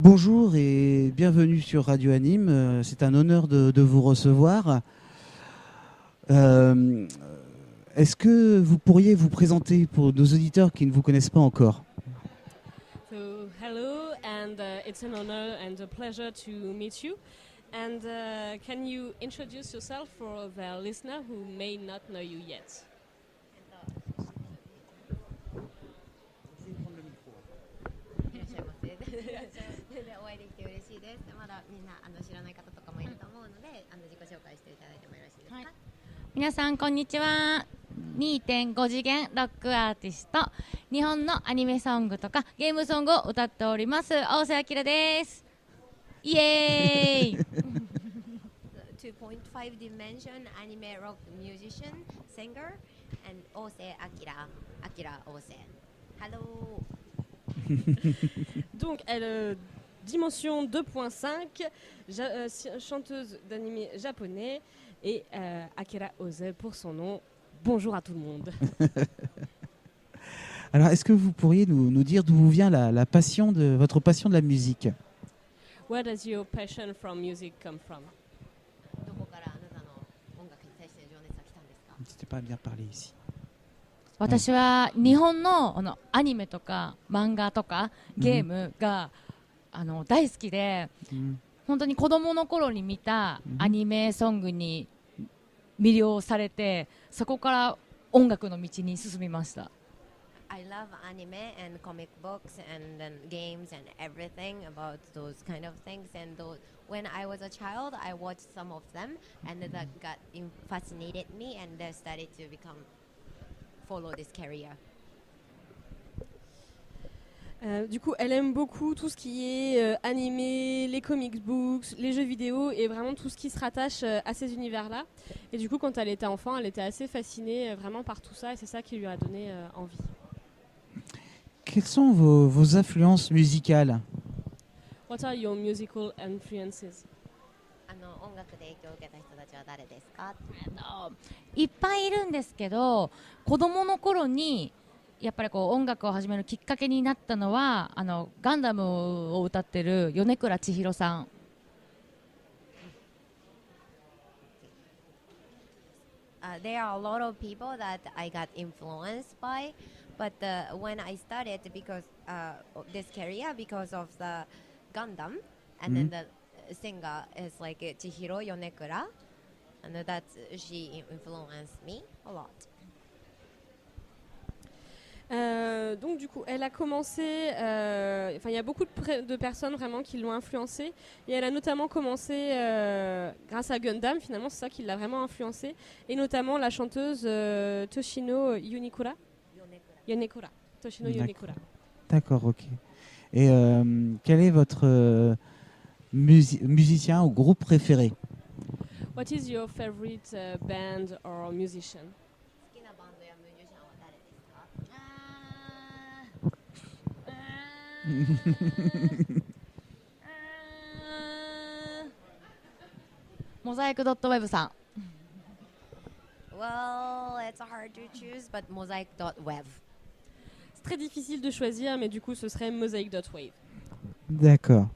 Bonjour et bienvenue sur Radio Anime. C'est un honneur de vous recevoir. Euh, Est-ce que vous pourriez vous présenter pour nos auditeurs qui ne vous connaissent pas encore? So, hello, and it's an honor and a pleasure to meet you. And can you introduce yourself for the listener who may not know you yet? いらっしゃいませ。でお会いできて嬉しいです。まだみんな知らない方とかもいると思うので、自己紹介していただいてもよろしいですか？はい、皆さんこんにちは。2.5 次元ロックアーティスト、日本のアニメソングとかゲームソングを歌っております大瀬明です。イエーイ2.5 dimension anime rock musician, singer, and Ose Akira. Akira Ose. Hello. Donc, elle, dimension 2.5, chanteuse d'anime japonais, et Akira Ose pour son nom. Bonjour à tout le monde. Alors, est-ce que vous pourriez nous dire d'où vous vient votre passion de la musique? Where does your passion from music come from? どこからあなたの音楽に対しての情熱は来たんですか？ C'était pas bien parlé ici. 私は日本のアニメとか漫画とかゲームが、大好きで、本当に子供の頃に見たアニメソングに魅了されて、そこから音楽の道に進みました。I love anime and comic books and then games and everything about those kind of things. And when I was a child, I watched some of them, and that fascinated me, and I started to follow this career. Du coup, elle aime beaucoup tout ce qui est animé, les comic books, les jeux vidéo et vraiment tout ce qui se rattache à ces univers-là. Et du coup, quand elle était enfant, elle était assez fascinée vraiment par tout ça et c'est ça qui lui a donné envie. Quelles sont vos influences musicales? What are your musical influences? 音楽で影響を受けた人たちは誰ですか？いっぱいいるんですけど、子供の頃にやっぱり音楽を始めるきっかけになったのはガンダムを歌ってる米倉千尋さん。There are a lot of people that I got influenced by, but when I started because this career because of the Gundam, and then the singer is like Chihiro Yonekura, and that she influenced me a lot. Donc du coup, elle a commencé, il y a beaucoup de personnes vraiment qui l'ont influencée et elle a notamment commencé grâce à Gundam, finalement c'est ça qui l'a vraiment influencée, et notamment la chanteuse Toshino Yonekura. Toshino Yonekura. D'accord, ok. Et quel est votre musicien ou groupe préféré? What is your favorite band or musician? 好きなバンドやミュージシャンは誰ですか？モザイク.web さん。Well, it's hard to choose, but mosaic.web. C'est très difficile de choisir, mais du coup ce serait Mosaic.wave. D'accord.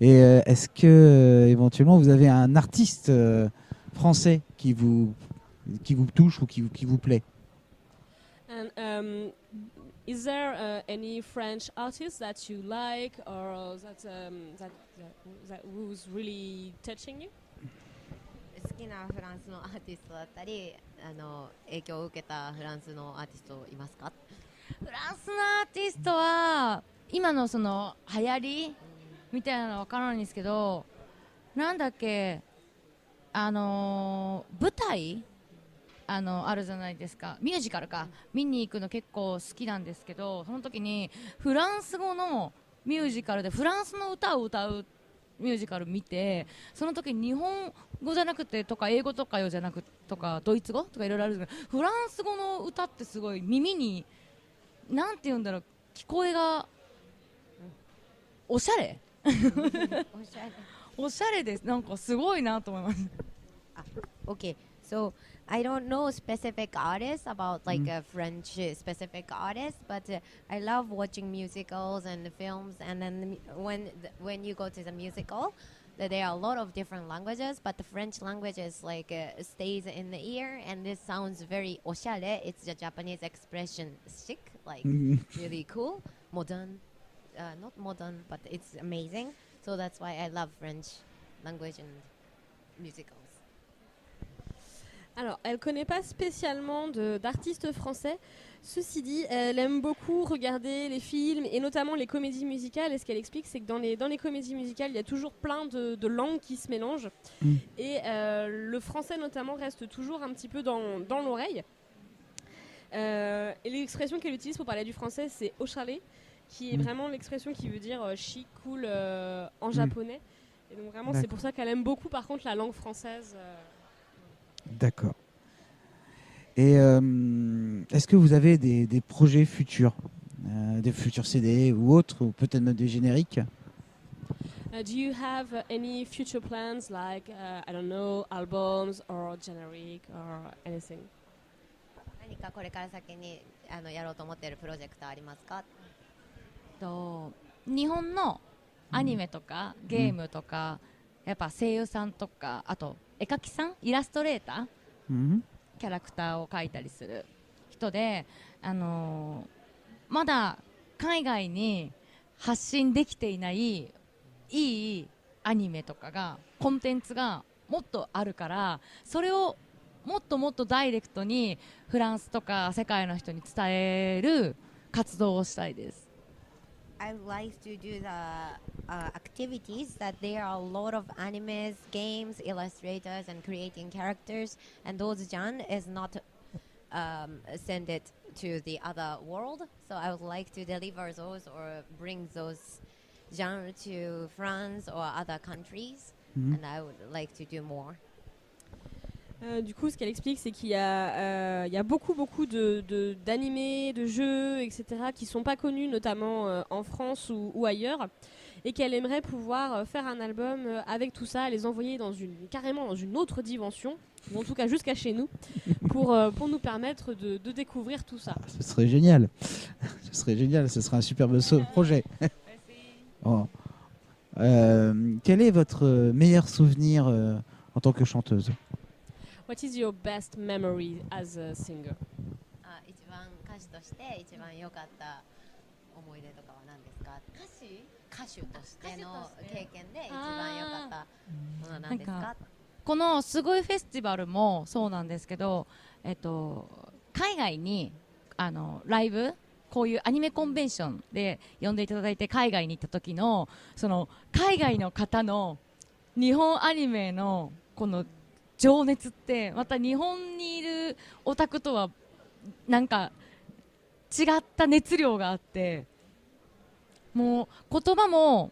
Et est-ce que éventuellement vous avez un artiste français qui vous touche ou qui vous plaît? And is there any French artist that you like or that was really touching you? 好きなフランスのアーティストだったり、影響を受けたフランスのアーティストいますか？フランスのアーティストは今のその流行りみたいなのは分からないんですけど、なんだっけ、舞台あるじゃないですか、ミュージカルか、見に行くの結構好きなんですけど、その時にフランス語のミュージカルでフランスの歌を歌うミュージカル見て、その時に日本語じゃなくてとか英語とかよじゃなくとかドイツ語とかいろいろあるんですけど、フランス語の歌ってすごい耳になんて言うんだろう、聞こえがおしゃれおしゃれです。なんかすごいなと思います。OK。So I don't know specific artists about like a French specific artist, but I love watching musicals and films. And then when you go to the musical, there are a lot of different languages, but the French language is like stays in the ear, and this sounds very oshare. It's the Japanese expression chic, like really cool, modern, not modern, but it's amazing. So that's why I love French language and musicals. Alors, elle connaît pas spécialement d'artistes français. Ceci dit, elle aime beaucoup regarder les films et notamment les comédies musicales. Et ce qu'elle explique, c'est que dans les comédies musicales, il y a toujours plein de langues qui se mélangent. Et le français notamment reste toujours un petit peu dans l'oreille. Et l'expression qu'elle utilise pour parler du français, c'est oshale, qui est vraiment l'expression qui veut dire chic, cool en japonais. Et donc vraiment, c'est pour ça qu'elle aime beaucoup par contre la langue française. D'accord. Et est-ce que vous avez des projets futurs, des futurs CD ou autres, ou peut-être même des génériques? Do you have any future plans like, I don't know, albums or generic or anything? 何かこれから先にやろうと思っているプロジェクトありますか？日本のアニメとかゲームとか、やっぱ声優さんとか、あと絵描きさん、イラストレーター、キャラクターを描いたりする人で、まだ海外に発信できていないいいアニメとかが、コンテンツがもっとあるから、それをもっともっとダイレクトにフランスとか世界の人に伝える活動をしたいです。I like to do the activities that there are a lot of animes, games, illustrators, and creating characters, and those genre is not send it to the other world. So I would like to deliver those or bring those genre to France or other countries, and I would like to do more. Du coup, ce qu'elle explique, c'est qu'il y a beaucoup d'animés, de jeux, etc., qui ne sont pas connus, notamment en France ou ailleurs, et qu'elle aimerait pouvoir faire un album avec tout ça, les envoyer carrément dans une autre dimension, ou en tout cas jusqu'à chez nous, pour nous permettre de découvrir tout ça. Ce serait génial. Ce serait génial, ce serait un superbe projet. Oh. Quel est votre meilleur souvenir en tant que chanteuse? What is your best memory as a singer? 一番歌手として一番良かった思い出とかは何ですか？歌手としての経験で一番良かったものは何ですか？このすごいフェスティバルもそうなんですけど、海外にライブ、こういうアニメコンベンションで呼んでいただいて海外に行った時のその海外の方の日本アニメのこの情熱ってまた日本にいるオタクとはなんか違った熱量があって、もう言葉も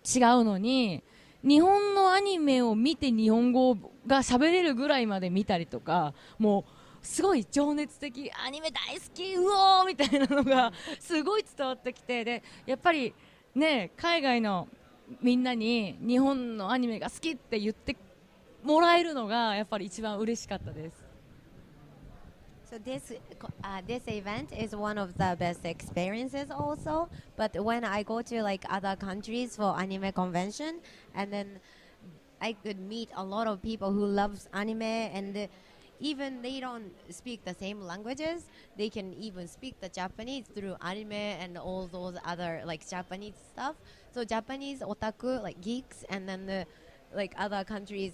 違うのに日本のアニメを見て日本語が喋れるぐらいまで見たりとか、もうすごい情熱的、アニメ大好き、うおーみたいなのがすごい伝わってきて、でやっぱりね、海外のみんなに日本のアニメが好きって言ってもらえるのがやっぱり一番嬉しかったです。So this event is one of the best experiences also. But when I go to like other countries for anime convention, and then I could meet a lot of people who loves anime, and even they don't speak the same languages, they can even speak the Japanese through anime and all those other like Japanese stuff. So Japanese otaku, like geeks, and then like other countries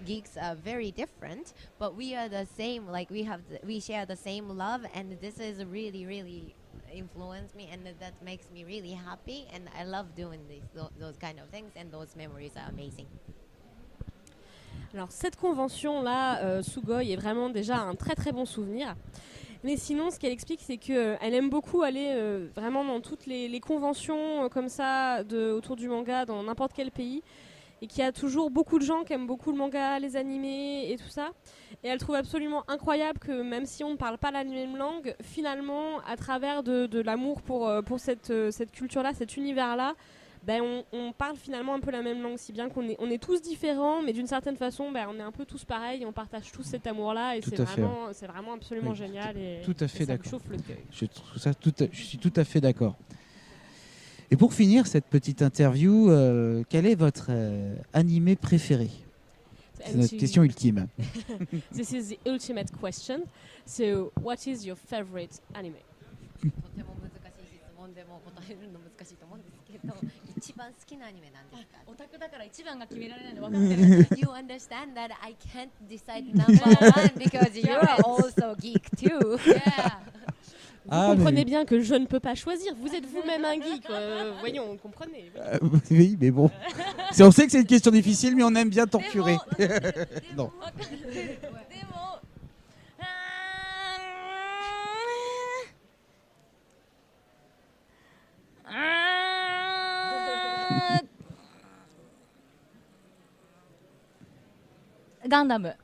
geeks are very different, but we are the same, like we share the same love, and this is really influenced me, and that makes me really happy, and I love doing those kind of things, and those memories are amazing. Alors cette convention-là, Sugoi, est vraiment déjà un très très bon souvenir. Mais sinon, ce qu'elle explique, c'est qu'elle aime beaucoup aller vraiment dans toutes les conventions comme ça autour du manga, dans n'importe quel pays, et qu'il y a toujours beaucoup de gens qui aiment beaucoup le manga, les animés et tout ça. Et elle trouve absolument incroyable que même si on ne parle pas la même langue, finalement, à travers de l'amour pour cette culture-là, cet univers-là, on parle finalement un peu la même langue, si bien qu'on est tous différents, mais d'une certaine façon, on est un peu tous pareils et on partage tous cet amour-là, et Tout c'est à fait, vraiment absolument Oui, génial. Et tout à fait et ça me d'accord. chauffe le cœur. Je suis tout à fait d'accord. Et pour finir cette petite interview, quel est votre animé préféré? C'est notre question ultime. This is the ultimate question. So, what is your favorite anime? とても難しい質問でもう答えるの難しいと思うんですけど、一番好きなアニメなんですか？オタクだから一番が決められないの分かってる。 You understand that I can't decide number one because you are also geek too. Yeah. Vous Ah, comprenez bien que je ne peux pas choisir. Vous êtes vous-même un geek. Voyons, comprenez. Oui, mais bon. On sait que c'est une question difficile, mais on aime bien torturer. Non. でもガンダム。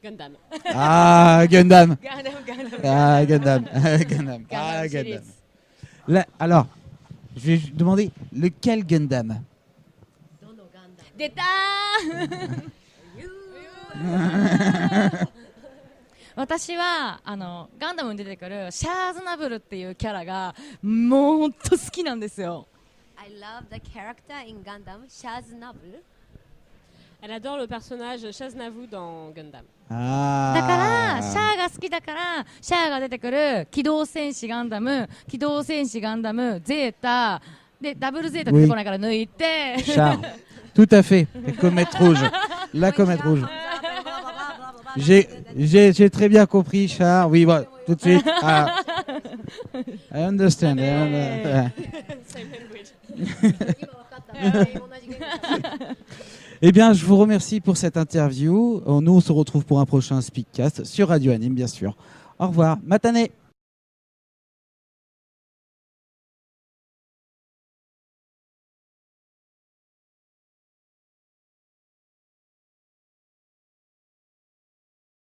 Gundam. Ah, Gundam. ガンダム、ガンダム。 Ah, Gundam. Gundam. Ah, Gundam Gundam. series. Là, alors, je vais demander lequel Gundam? どのガンダム？出たー私はガンダムに出てくるシャーズナブルっていうキャラがもうほんと好きなんですよ。 I love the character in Gundam, Shaz Nabul. Elle adore le personnage Shaznavu dans Gundam. だからシャ Ah. アが好きだからシャアが出てくる機動戦士ガンダム、機動戦士ガンダム、ゼータでダブルゼータ出てこないから抜いて、 Charles. Tout à fait. La comète rouge. La comète rouge. J'ai très bien compris, Charles. Oui, voilà, tout de suite. Ah. I understand. Same language. Eh bien, je vous remercie pour cette interview. Nous, on se retrouve pour un prochain Speakcast sur Radio Anime, bien sûr. Au revoir. Matane.